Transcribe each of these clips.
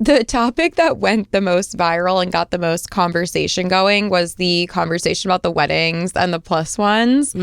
The topic that went the most viral and got the most conversation going was the conversation about the weddings and the plus ones.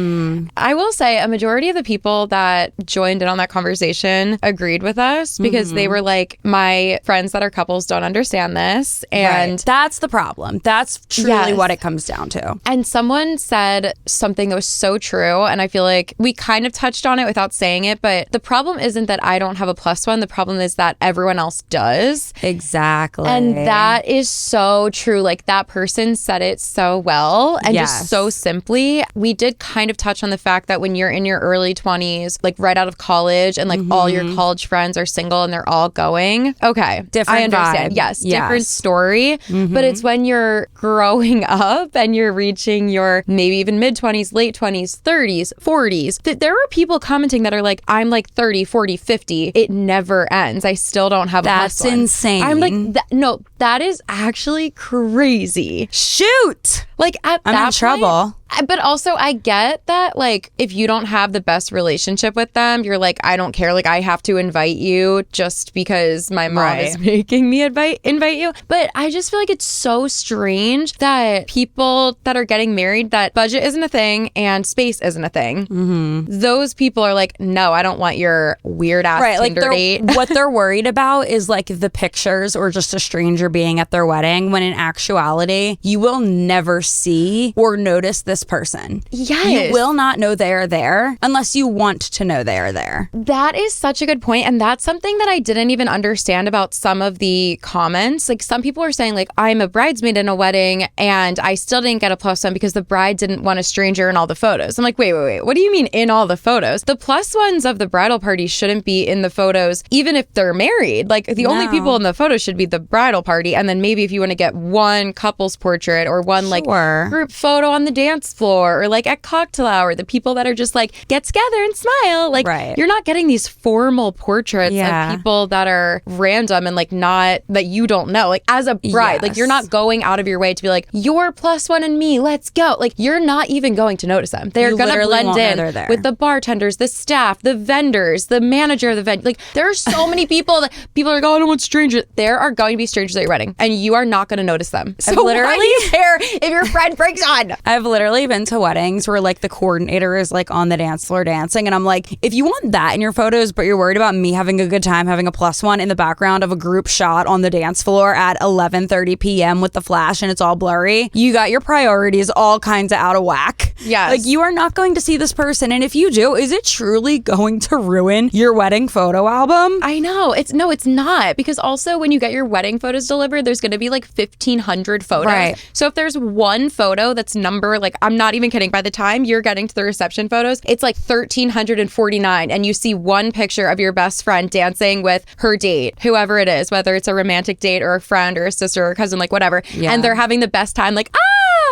I will say a majority of the people that joined in on that conversation agreed with us because they were like, my friends that are couples don't understand this. And that's the problem. That's truly what it comes down to. And someone said something that was so true. And I feel like we kind of touched on it without saying it. But the problem isn't that I don't have a plus one. The problem is that everyone else does. Exactly. And that is so true. Like that person said it so well and just so simply. We did kind of touch on the fact that when you're in your early 20s, like right out of college and like all your college friends are single and they're all going. Okay. Different I understand. vibe. Yes. Different story. But it's when you're growing up and you're reaching your maybe even mid 20s, late 20s, 30s, 40s. There are people commenting that are like, I'm like 30, 40, 50. It never ends. I still don't have a plus one. That's insane. I'm like, no, that is actually crazy. Shoot. Like at I'm that in trouble. But also I get that like if you don't have the best relationship with them, you're like, I don't care. Like I have to invite you just because my mom is making me invite you. But I just feel like it's so strange that people that are getting married, that budget isn't a thing and space isn't a thing. Those people are like, no, I don't want your weird ass Tinder date. What they're worried about is like the pictures or just a stranger being at their wedding, when in actuality, you will never see or notice this person. Yes. You will not know they are there unless you want to know they are there. That is such a good point. And that's something that I didn't even understand about some of the comments. Like some people are saying like, I'm a bridesmaid in a wedding and I still didn't get a plus one because the bride didn't want a stranger in all the photos. I'm like, wait. What do you mean in all the photos? The plus ones of the bridal party shouldn't be in the photos, even if they're married. Like the only people in the photo should be the bridal party. And then maybe if you want to get one couple's portrait or one like group photo on the dance floor or like at cocktail hour, the people that are just like get together and smile, like you're not getting these formal portraits of people that are random and like not that you don't know. Like as a bride, like you're not going out of your way to be like, you're plus one and me, let's go. Like you're not even going to notice them. They're gonna blend in with the bartenders, the staff, the vendors, the manager of the venue. Like there are so many people that people are like, oh, I don't want strangers. There are going to be strangers at your wedding and you are not going to notice them. So why do you care if your friend breaks on? I've literally been to weddings where like the coordinator is like on the dance floor dancing and I'm like, if you want that in your photos but you're worried about me having a good time having a plus one in the background of a group shot on the dance floor at 11:30 p.m. with the flash and it's all blurry, you got your priorities all kinds of out of whack. Yes. Like you are not going to see this person, and if you do, is it truly going to ruin your wedding photo album? I know. It's not, because also when you get your wedding photos delivered, there's going to be like 1,500 photos. Right. So if there's one photo that's number, like I'm not even kidding, by the time you're getting to the reception photos, it's like 1,349 and you see one picture of your best friend dancing with her date, whoever it is, whether it's a romantic date or a friend or a sister or a cousin, like whatever. Yeah. And they're having the best time, like,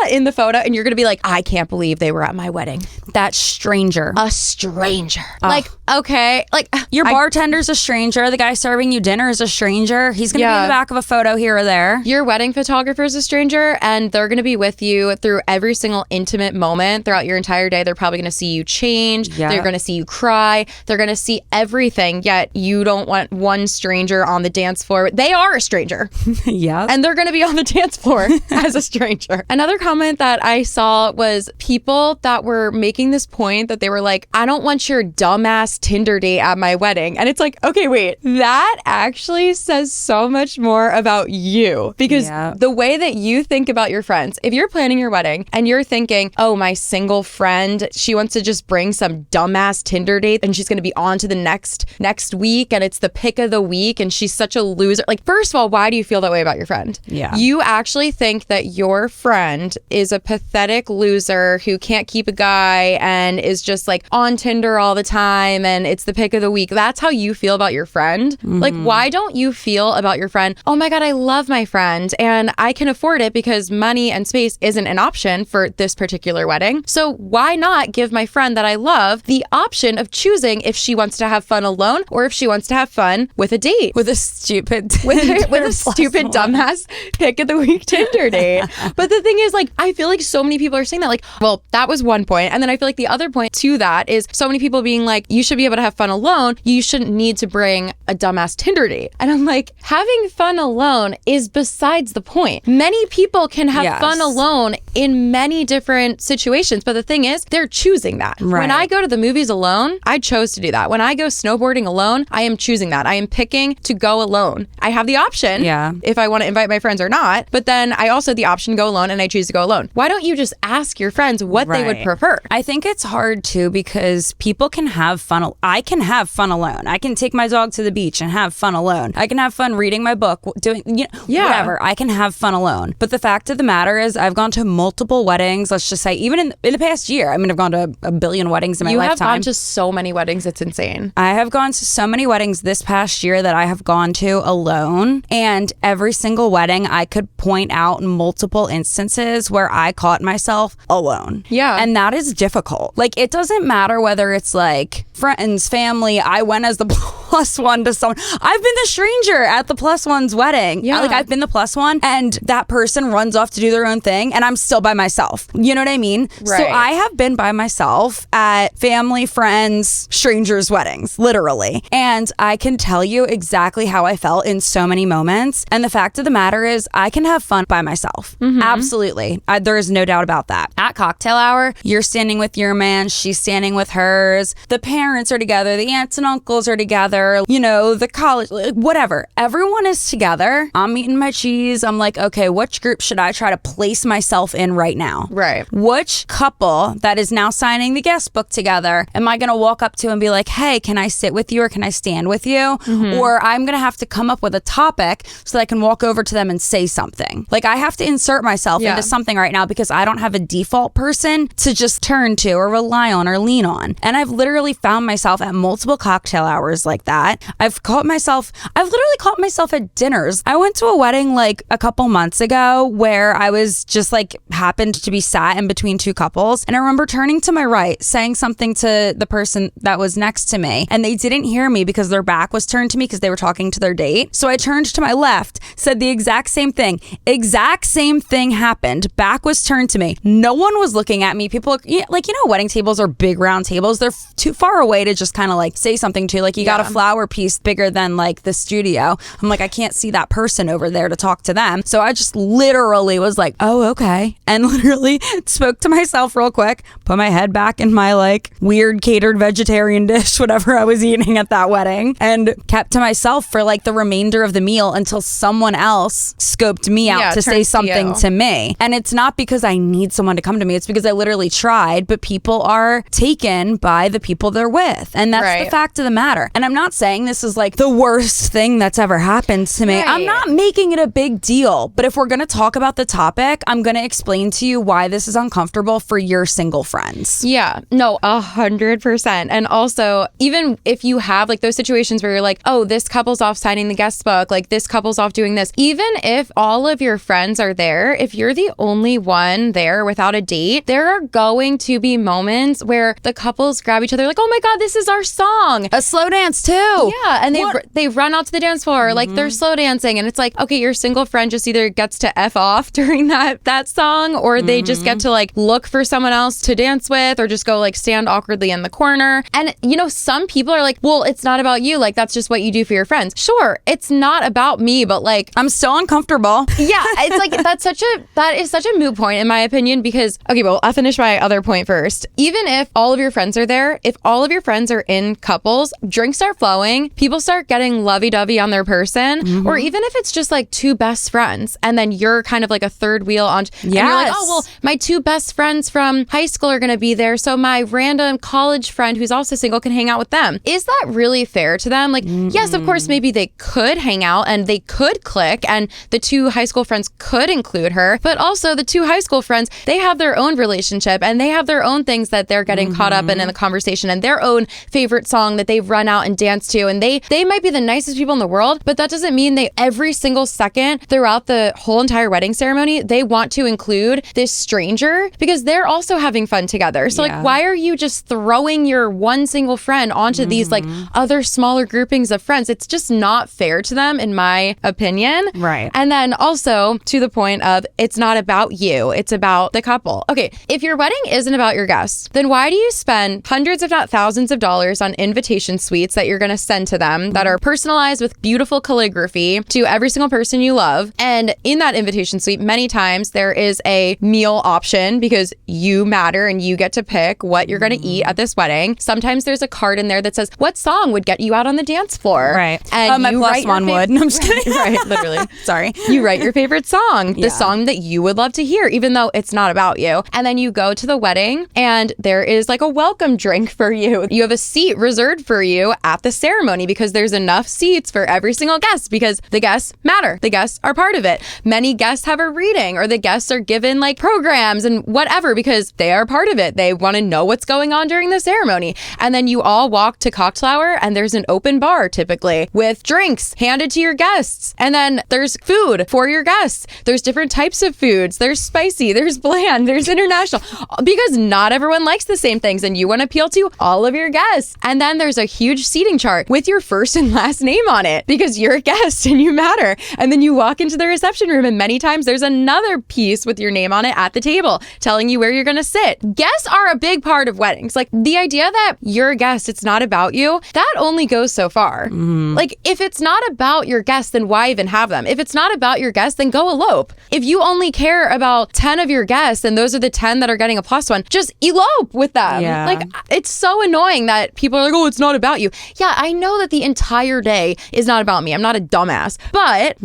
in the photo, and you're gonna be like, I can't believe they were at my wedding. That stranger. A stranger. Like, okay. Like your bartender's a stranger. The guy serving you dinner is a stranger. He's gonna be in the back of a photo here or there. Your wedding photographer is a stranger, and they're gonna be with you through every single intimate moment throughout your entire day. They're probably gonna see you change. Yeah. They're gonna see you cry. They're gonna see everything, yet you don't want one stranger on the dance floor. They are a stranger. Yeah. And they're gonna be on the dance floor as a stranger. Another comment that I saw was people that were making this point that they were like, I don't want your dumbass Tinder date at my wedding. And it's like, okay, wait, that actually says so much more about you, because the way that you think about your friends, if you're planning your wedding and you're thinking, oh, my single friend, she wants to just bring some dumbass Tinder date and she's going to be on to the next week and it's the pick of the week and she's such a loser. Like, first of all, why do you feel that way about your friend? Yeah. You actually think that your friend is a pathetic loser who can't keep a guy and is just like on Tinder all the time and it's the pick of the week. That's how you feel about your friend. Mm-hmm. Like, why don't you feel about your friend, oh my God, I love my friend and I can afford it because money and space isn't an option for this particular wedding. So why not give my friend that I love the option of choosing if she wants to have fun alone or if she wants to have fun with a date. With a stupid with a stupid dumbass pick of the week Tinder date. But the thing is, like, like, I feel like so many people are saying that. Like, well, that was one point. And then I feel like the other point to that is so many people being like, you should be able to have fun alone. You shouldn't need to bring a dumbass Tinder date. And I'm like, having fun alone is besides the point. Many people can have fun alone in many different situations. But the thing is, they're choosing that. Right. When I go to the movies alone, I chose to do that. When I go snowboarding alone, I am choosing that. I am picking to go alone. I have the option if I want to invite my friends or not. But then I also have the option to go alone, and I choose to go alone. Why don't you just ask your friends what they would prefer? I think it's hard too because people can have fun. I can have fun alone. I can take my dog to the beach and have fun alone. I can have fun reading my book, doing whatever. I can have fun alone. But the fact of the matter is, I've gone to multiple weddings. Let's just say, even in the past year, I mean, I've gone to a billion weddings in my lifetime. You have gone to so many weddings. It's insane. I have gone to so many weddings this past year that I have gone to alone, and every single wedding I could point out multiple instances where I caught myself alone. Yeah. And that is difficult. Like, it doesn't matter whether it's like friends, family. I went as the plus one to someone. I've been the stranger at the plus one's wedding. Yeah. Like, I've been the plus one, and that person runs off to do their own thing, and I'm still by myself. You know what I mean? Right. So I have been by myself at family, friends, strangers' weddings, literally. And I can tell you exactly how I felt in so many moments. And the fact of the matter is, I can have fun by myself. Mm-hmm. Absolutely. There is no doubt about that. At cocktail hour, you're standing with your man, she's standing with hers. The parents are together, the aunts and uncles are together, you know, the college, whatever. Everyone is together. I'm eating my cheese. I'm like, okay, which group should I try to place myself in right now? Right. Which couple that is now signing the guest book together am I going to walk up to and be like, hey, can I sit with you or can I stand with you? Mm-hmm. Or I'm going to have to come up with a topic so that I can walk over to them and say something. Like, I have to insert myself into something right now because I don't have a default person to just turn to or rely on or lean on. And I've literally found myself at multiple cocktail hours like that. I've literally caught myself at dinners. I went to a wedding like a couple months ago where I was just like happened to be sat in between two couples. And I remember turning to my right, saying something to the person that was next to me. And they didn't hear me because their back was turned to me because they were talking to their date. So I turned to my left, said the exact same thing. Exact same thing happened. Back was turned to me. No one was looking at me. People, like, you know, wedding tables are big round tables. They're too far away to just kind of like say something to. Like, you got a flower piece bigger than like the studio. I'm like, I can't see that person over there to talk to them. So I just literally was like, oh, okay. And literally spoke to myself real quick, put my head back in my like weird catered vegetarian dish, whatever I was eating at that wedding, and kept to myself for like the remainder of the meal until someone else scoped me out to say something to me. And it's not because I need someone to come to me. It's because I literally tried, but people are taken by the people they're with. And that's the fact of the matter. And I'm not saying this is like the worst thing that's ever happened to me. I'm not making it a big deal. But if we're going to talk about the topic, I'm going to explain to you why this is uncomfortable for your single friends. Yeah, no, 100%. And also, even if you have like those situations where you're like, oh, this couple's off signing the guest book, like this couple's off doing this, even if all of your friends are there, if you're the only one there without a date, there are going to be moments where the couples grab each other like, oh my God, this is our song. A slow dance too. Yeah, and they run out to the dance floor, like they're slow dancing, and it's like, okay, your single friend just either gets to F off during that song, or they just get to like look for someone else to dance with, or just go like stand awkwardly in the corner. And you know, some people are like, well, it's not about you, like that's just what you do for your friends. Sure, it's not about me, but like I'm so uncomfortable. Yeah, it's like that is such a moot point in my opinion, because okay, well, I'll finish my other point first. Even if all of your friends are there, if all of your friends are in couples, drinks start flowing, people start getting lovey-dovey on their person, or even if it's just like two best friends and then you're kind of like a third wheel on, and you're like, oh well, my two best friends from high school are gonna be there, so my random college friend who's also single can hang out with them. Is that really fair to them? Like, yes, of course, maybe they could hang out and they could click and the two high school friends could include her, but also the two high school friends, they have their own relationship and they have their own things that they're getting caught up in the conversation, and their own favorite song that they've run out and danced to, and they might be the nicest people in the world, but that doesn't mean they every single second throughout the whole entire wedding ceremony they want to include this stranger because they're also having fun together. So like, why are you just throwing your one single friend onto these like other smaller groupings of friends? It's just not fair to them, in my opinion. Right. And then also to the point of, it's not about about you. It's about the couple. Okay, if your wedding isn't about your guests, then why do you spend hundreds if not thousands of dollars on invitation suites that you're going to send to them that are personalized with beautiful calligraphy to every single person you love? And in that invitation suite, many times there is a meal option because you matter and you get to pick what you're going to eat at this wedding. Sometimes there's a card in there that says what song would get you out on the dance floor. Right. And my plus one would. No, I'm just kidding. Right, literally. Sorry. You write your favorite song, the song that you would love to hear, even though it's not about you. And then you go to the wedding and there is like a welcome drink for you. You have a seat reserved for you at the ceremony because there's enough seats for every single guest because the guests matter. The guests are part of it. Many guests have a reading or the guests are given like programs and whatever because they are part of it. They want to know what's going on during the ceremony. And then you all walk to cocktail hour and there's an open bar typically with drinks handed to your guests. And then there's food for your guests. There's different types of foods. There's spicy, there's bland, there's international because not everyone likes the same things and you want to appeal to all of your guests. And then there's a huge seating chart with your first and last name on it because you're a guest and you matter. And then you walk into the reception room and many times there's another piece with your name on it at the table telling you where you're going to sit. Guests are a big part of weddings. Like the idea that you're a guest, it's not about you, that only goes so far. Like if it's not about your guests, then why even have them? If it's not about your guests, then go elope. If you only care about 10 of your guests and those are the 10 that are getting a plus one, just elope with them. Yeah. Like it's so annoying that people are like, oh, it's not about you. Yeah, I know that the entire day is not about me. I'm not a dumbass. But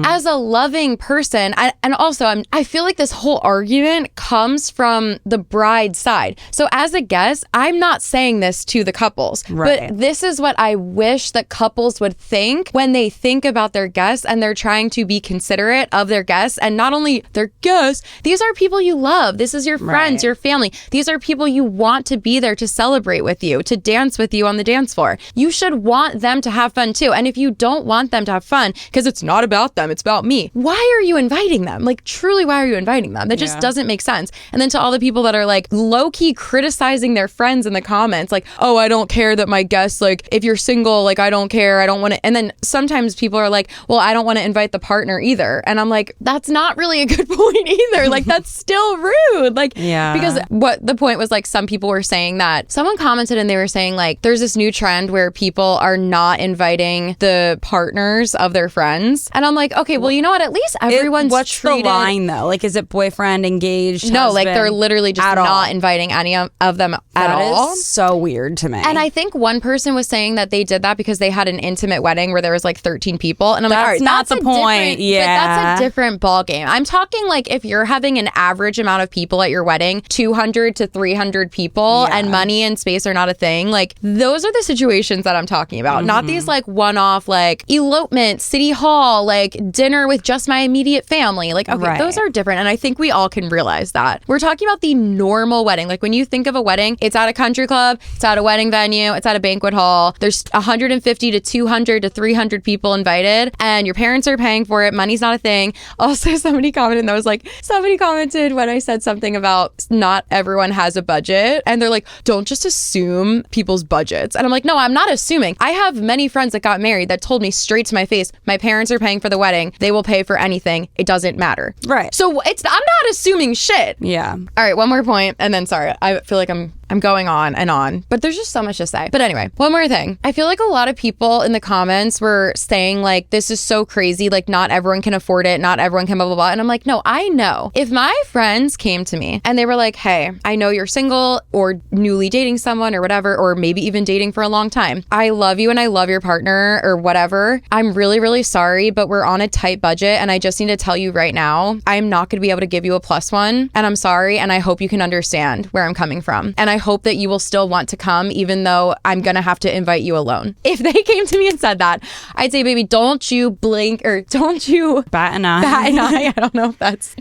as a loving person, and also I feel like this whole argument comes from the bride's side. So as a guest, I'm not saying this to the couples, right. But this is what I wish that couples would think when they think about their guests and they're trying to be considerate of their guests and not only their guests, these are people you love. This is your friends, your family. These are people you want to be there to celebrate with you, to dance with you on the dance floor. You should want them to have fun too. And if you don't want them to have fun because it's not about them, it's about me, why are you inviting them? Like truly, why are you inviting them? That just doesn't make sense. And then to all the people that are like low-key criticizing their friends in the comments, like, oh, I don't care that my guests, like if you're single, like I don't care, I don't want to. And then sometimes people are like, well, I don't want to invite the partner either. And I'm like, that's not really a good point either. Like that's still rude. Like, because what the point was, like some people were saying that someone commented and they were saying like, there's this new trend where people are not inviting the partners of their friends. And I'm like, okay, well, you know what? At least everyone's what's treated. The line though? Like, is it boyfriend, engaged, No, husband? like they're literally just not inviting any of them at all. That is so weird to me. And I think one person was saying that they did that because they had an intimate wedding where there was like 13 people. And I'm like, all right, not that's the point. But that's a different ball game. I'm talking like if you're having an average amount of people at your wedding, 200 to 300 people, and money and space are not a thing. Like those are the situations that I'm talking about. Not these like one-off like elopement, city hall, like dinner with just my immediate family. Like, okay, those are different. And I think we all can realize that. We're talking about the normal wedding. Like when you think of a wedding, it's at a country club, it's at a wedding venue, it's at a banquet hall. There's 150 to 200 to 300 people invited and your parents are paying for it. Money's not a thing. Also, somebody commented when I said something about not everyone has a budget and they're like, don't just assume people's budgets. And I'm like, no, I'm not assuming. I have many friends that got married that told me straight to my face, my parents are paying for the wedding. They will pay for anything. It doesn't matter. Right. So I'm not assuming shit. Yeah. All right, one more point, and then sorry, I feel like I'm going on and on, but there's just so much to say. But anyway, one more thing. I feel like a lot of people in the comments were saying like, this is so crazy. Like not everyone can afford it. Not everyone can blah, blah, blah. And I'm like, no, I know. If my friends came to me and they were like, hey, I know you're single or newly dating someone or whatever, or maybe even dating for a long time. I love you and I love your partner or whatever. I'm really, really sorry, but we're on a tight budget. And I just need to tell you right now, I'm not going to be able to give you a +1. And I'm sorry. And I hope you can understand where I'm coming from. And I hope that you will still want to come, even though I'm going to have to invite you alone. If they came to me and said that, I'd say, baby, don't you blink or don't you bat an eye. I don't know if that's...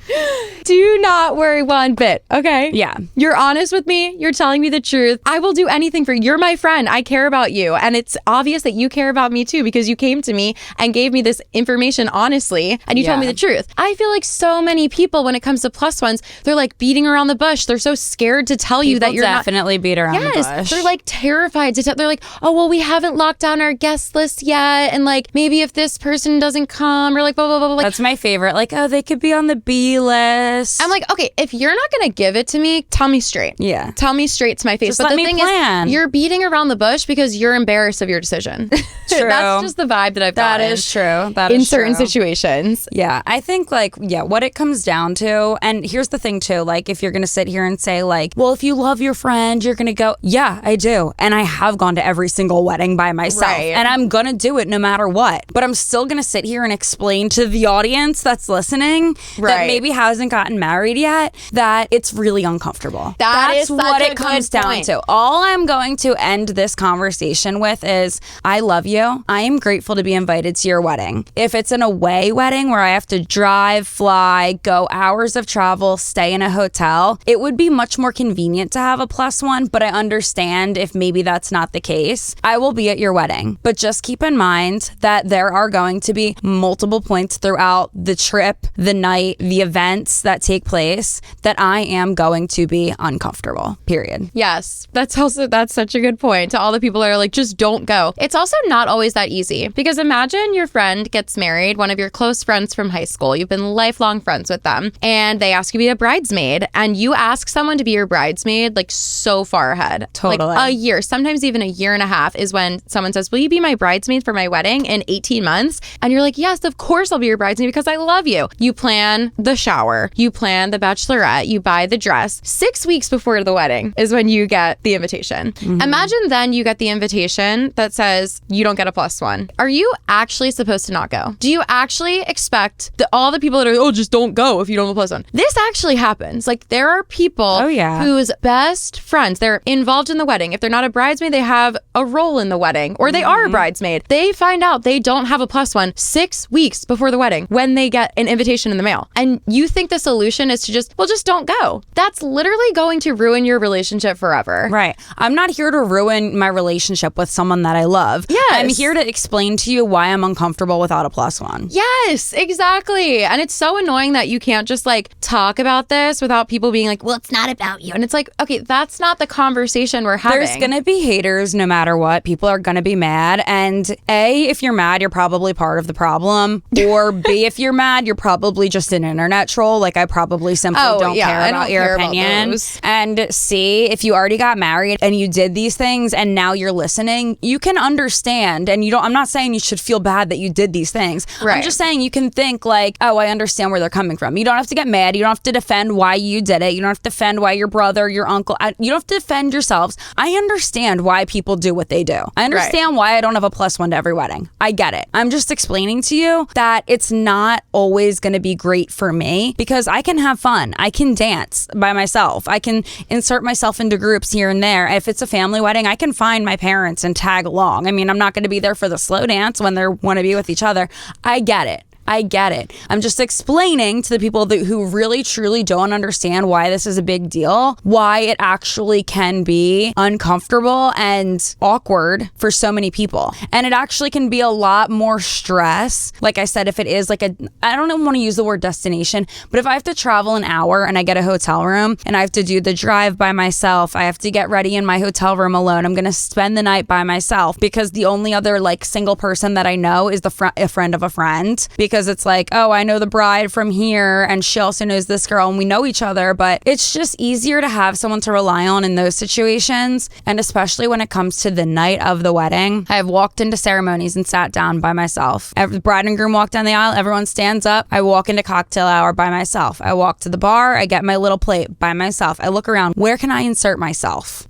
Do not worry one bit, okay? Yeah. You're honest with me. You're telling me the truth. I will do anything for you. You're my friend. I care about you. And it's obvious that you care about me too, because you came to me and gave me this information honestly, and you told me the truth. I feel like so many people, when it comes to +1s, they're like beating around the bush. They're so scared to tell you that you're not... definitely beat around the bush. They're like terrified to they're like, oh, well, we haven't locked down our guest list yet. And like, maybe if this person doesn't come or like, blah, blah, blah, blah. Like, that's my favorite. Like, oh, they could be on the B list. I'm like, okay, if you're not going to give it to me, tell me straight. Yeah. Tell me straight to my face. Just but let the me thing plan. is, you're beating around the bush because you're embarrassed of your decision. True. That's just the vibe that I've gotten. That is true. That in is certain true. situations. Yeah. I think like, what it comes down to, and here's the thing too, like if you're going to sit here and say like, well, if you love your friend, you're going to go. Yeah, I do. And I have gone to every single wedding by myself. Right. And I'm going to do it no matter what. But I'm still going to sit here and explain to the audience that's listening that maybe hasn't gotten married yet that it's really uncomfortable. That's what it comes down to. All I'm going to end this conversation with is I love you. I am grateful to be invited to your wedding. If it's an away wedding where I have to drive, fly, go hours of travel, stay in a hotel, it would be much more convenient to have a +1, but I understand if maybe that's not the case. I will be at your wedding, but just keep in mind that there are going to be multiple points throughout the trip, the night, the events that take place that I am going to be uncomfortable, period. Yes, that's such a good point to all the people that are like, just don't go. It's also not always that easy because imagine your friend gets married, one of your close friends from high school, you've been lifelong friends with them, and they ask you to be a bridesmaid, and you ask someone to be your bridesmaid like so far ahead. Totally. Like a year, sometimes even a year and a half is when someone says, will you be my bridesmaid for my wedding in 18 months? And you're like, yes, of course I'll be your bridesmaid because I love you. You plan the shower, you plan the bachelorette, you buy the dress. 6 weeks before the wedding is when you get the invitation. Mm-hmm. Imagine then you get the invitation that says you don't get a +1. Are you actually supposed to not go? Do you actually expect all the people that are, oh, just don't go if you don't have a +1? This actually happens. Like there are people whose best friends, they're involved in the wedding. If they're not a bridesmaid, they have a role in the wedding, or they are a bridesmaid. They find out they don't have a +1 6 weeks before the wedding when they get an invitation in the mail. And you think the solution is to just don't go. That's literally going to ruin your relationship forever. Right. I'm not here to ruin my relationship with someone that I love. Yes. I'm here to explain to you why I'm uncomfortable without a +1. Yes, exactly. And it's so annoying that you can't just like talk about this without people being like, well, it's not about you. And it's like, okay, that's not the conversation we're having. There's going to be haters no matter what. People are going to be mad. And A, if you're mad, you're probably part of the problem. Or B, if you're mad, you're probably just an internet troll. Like I probably simply don't care about your opinion. And C, if you already got married and you did these things and now you're listening, you can understand. And I'm not saying you should feel bad that you did these things. Right. I'm just saying you can think like, oh, I understand where they're coming from. You don't have to get mad. You don't have to defend why you did it. You don't have to defend why your brother, your uncle, you don't have to defend yourselves. I understand why people do what they do. I understand why I don't have a +1 to every wedding. I get it. I'm just explaining to you that it's not always going to be great for me because I can have fun. I can dance by myself. I can insert myself into groups here and there. If it's a family wedding, I can find my parents and tag along. I mean, I'm not going to be there for the slow dance when they want to be with each other. I get it. I'm just explaining to the people who really truly don't understand why this is a big deal, why it actually can be uncomfortable and awkward for so many people. And it actually can be a lot more stress. Like I said, if it is like I don't even want to use the word destination, but if I have to travel an hour and I get a hotel room and I have to do the drive by myself, I have to get ready in my hotel room alone. I'm going to spend the night by myself because the only other like single person that I know is a friend of a friend, because it's like, oh, I know the bride from here and she also knows this girl and we know each other, but it's just easier to have someone to rely on in those situations. And especially when it comes to the night of the wedding, I've walked into ceremonies and sat down by myself. The bride and groom walk down the aisle, everyone stands up. I walk into cocktail hour by myself. I walk to the bar, I get my little plate by myself. I look around, where can I insert myself?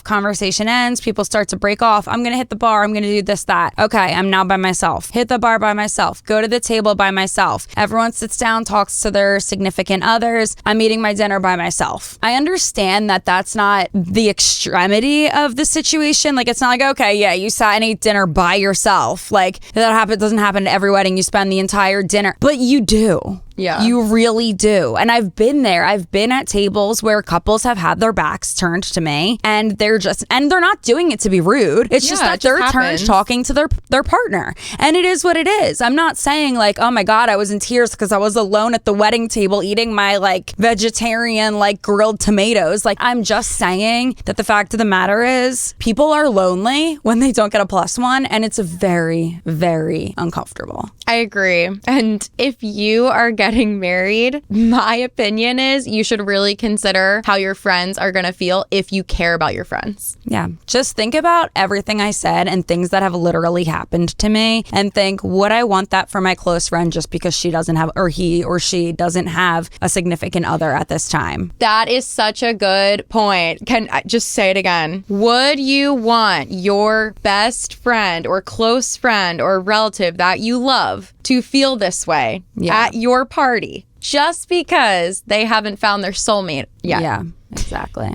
Conversation ends, people start to break off. I'm gonna hit the bar, I'm gonna do this, that. Okay, I'm now by myself. Hit the bar by myself. Go to the table by myself. Everyone sits down, talks to their significant others. I'm eating my dinner by myself. I understand that that's not the extremity of the situation. Like, it's not like, okay, yeah, you sat and ate dinner by yourself. Like, that doesn't happen to every wedding. You spend the entire dinner, but you do. Yeah. You really do. And I've been there. I've been at tables where couples have had their backs turned to me and they're not doing it to be rude. It's just that they're turned talking to their partner. And it is what it is. I'm not saying like, oh my God, I was in tears because I was alone at the wedding table eating my like vegetarian like grilled tomatoes. Like, I'm just saying that the fact of the matter is people are lonely when they don't get a +1, and it's very, very uncomfortable. I agree. And if you are getting married, my opinion is you should really consider how your friends are going to feel if you care about your friends. Yeah. Just think about everything I said and things that have literally happened to me and think, would I want that for my close friend just because she doesn't have, or he or she doesn't have a significant other at this time? That is such a good point. Can I just say it again? Would you want your best friend or close friend or relative that you love to feel this way at your party just because they haven't found their soulmate yet? Yeah, exactly.